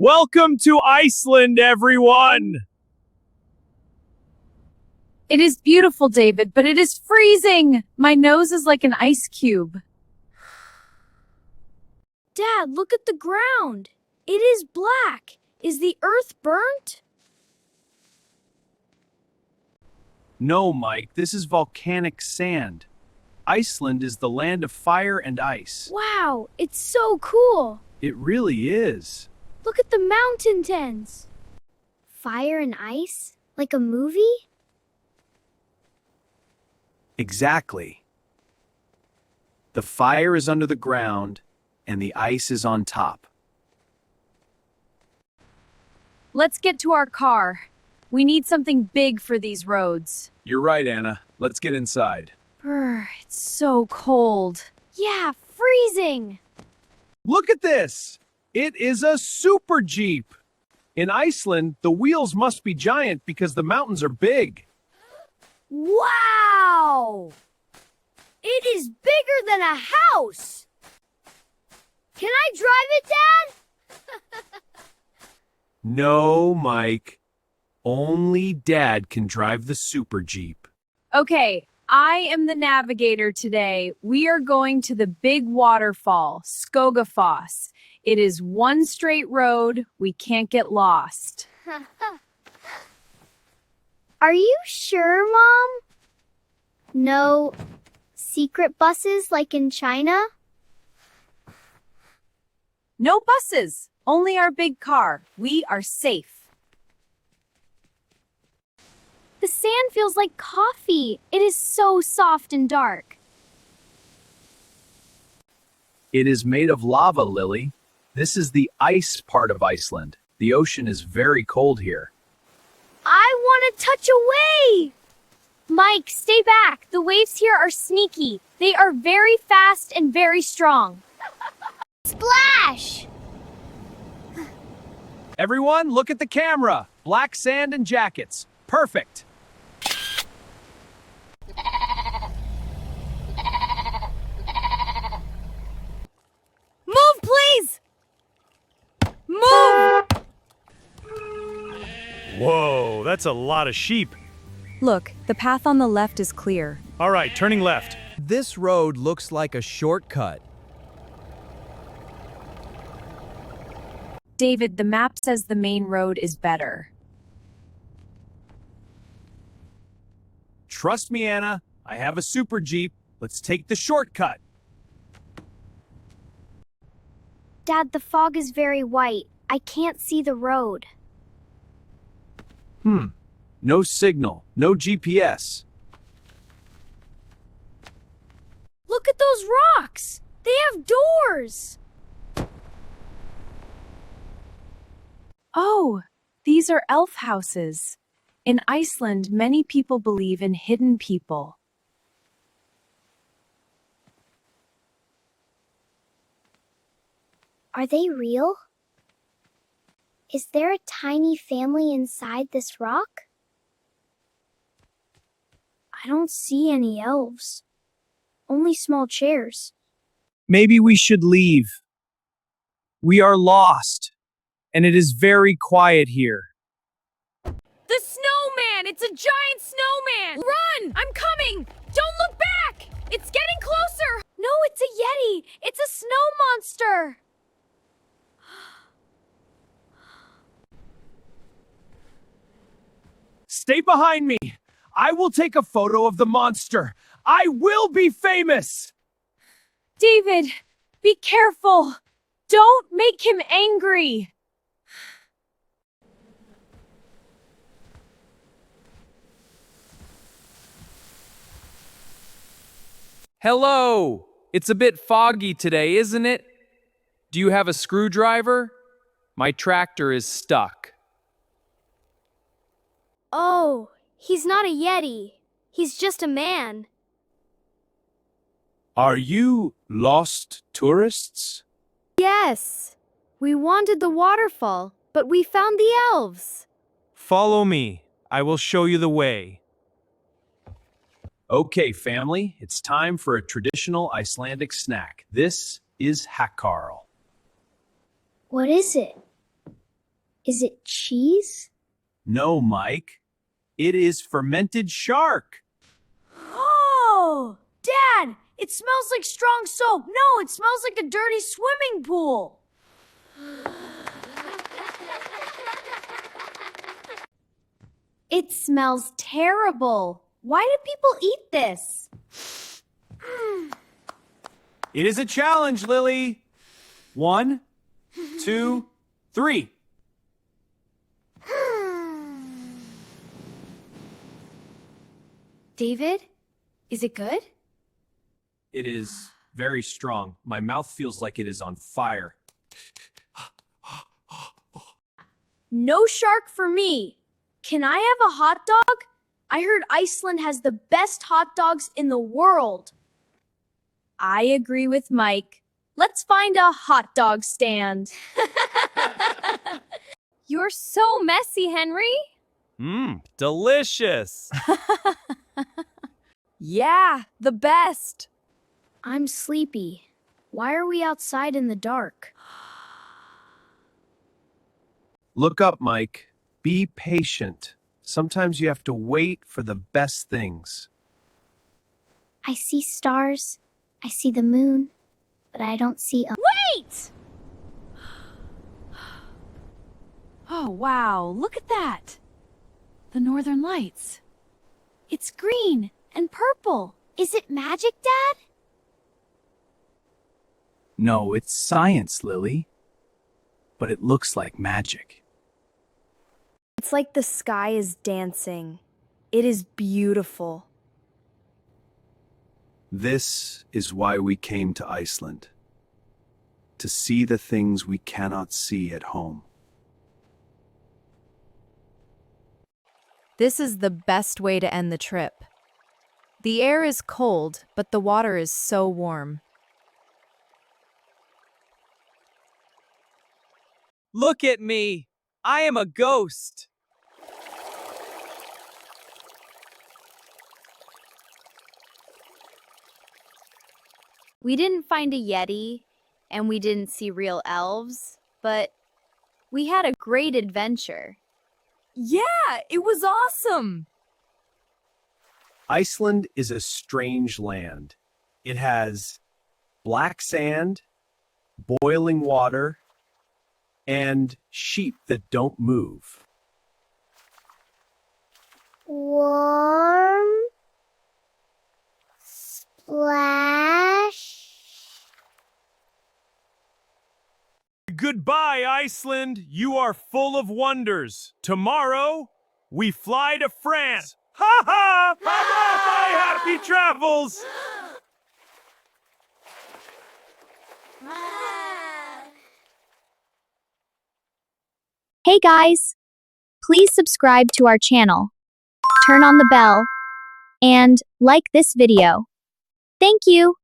Welcome to Iceland, everyone! It is beautiful, David, but it is freezing. My nose is like an ice cube. Dad, look at the ground. It is black. Is the earth burnt? No, Mike, this is volcanic sand. Iceland is the land of fire and ice. Wow, it's so cool. It really is. Look at the mountain tents. Fire and ice? Like a movie? Exactly. The fire is under the ground, and the ice is on top. Let's get to our car. We need something big for these roads. You're right, Anna. Let's get inside. Brr, it's so cold. Yeah, freezing. Look at this! It is a super Jeep! In Iceland, the wheels must be giant because the mountains are big. Wow! It is bigger than a house. Can I drive it, Dad? No, Mike. Only Dad can drive the super Jeep. Okay, I am the navigator today. We are going to the big waterfall, Skogafoss. It is one straight road. We can't get lost. Are you sure, Mom? No secret buses like in China? No buses, only our big car. We are safe. The sand feels like coffee. It is so soft and dark. It is made of lava, Lily. This is the ice part of Iceland. The ocean is very cold here. I want to touch a wave! Mike, stay back. The waves here are sneaky. They are very fast and very strong. Splash! Everyone, look at the camera. Black sand and jackets. Perfect. Move, please! Move! Whoa, that's a lot of sheep. Look, the path on the left is clear. All right, turning left. This road looks like a shortcut. David, the map says the main road is better. Trust me, Anna. I have a super Jeep. Let's take the shortcut. Dad, the fog is very white. I can't see the road. No signal, no GPS. Look at those rocks! They have doors! Oh, these are elf houses. In Iceland, many people believe in hidden people. Are they real? Is there a tiny family inside this rock? I don't see any elves. Only small chairs. Maybe we should leave. We are lost, and it is very quiet here. The snowman! It's a giant snowman! Run! I'm coming! Don't look back! It's getting closer! No, it's a Yeti! It's a snow monster! Stay behind me. I will take a photo of the monster. I will be famous. David, be careful! Don't make him angry! Hello! It's a bit foggy today, isn't it? Do you have a screwdriver? My tractor is stuck. Oh, he's not a Yeti. He's just a man. Are you lost tourists? Yes. We wanted the waterfall, but we found the elves. Follow me. I will show you the way. Okay, family, it's time for a traditional Icelandic snack. This is hakkarl. What is it? Is it cheese? No, Mike. It is fermented shark. Oh! Dad! It smells like strong soap! No, it smells like a dirty swimming pool! It smells terrible. Why do people eat this? It is a challenge, Lily. 1, 2, 3. David, is it good? It is very strong. My mouth feels like it is on fire. No shark for me! Can I have a hot dog? I heard Iceland has the best hot dogs in the world. I agree with Mike. Let's find a hot dog stand. You're so messy, Henry. Delicious. Yeah, the best. I'm sleepy. Why are we outside in the dark? Look up, Mike. Be patient. Sometimes you have to wait for the best things. I see stars. I see the moon. But I don't see a... Wait! Oh, wow, look at that. The Northern Lights. It's green and purple. Is it magic, Dad? No, it's science, Lily. But it looks like magic. It's like the sky is dancing. It is beautiful. This is why we came to Iceland. To see the things we cannot see at home. This is the best way to end the trip. The air is cold, but the water is so warm. Look at me. I am a ghost. We didn't find a Yeti, and we didn't see real elves, but we had a great adventure. Yeah, it was awesome. Iceland is a strange land. It has black sand, boiling water, and sheep that don't move. Warm. Splash. Goodbye, Iceland. You are full of wonders. Tomorrow, we fly to France. Ha ha! I'm on my happy travels. Hey guys! Please subscribe to our channel, turn on the bell, and like this video. Thank you!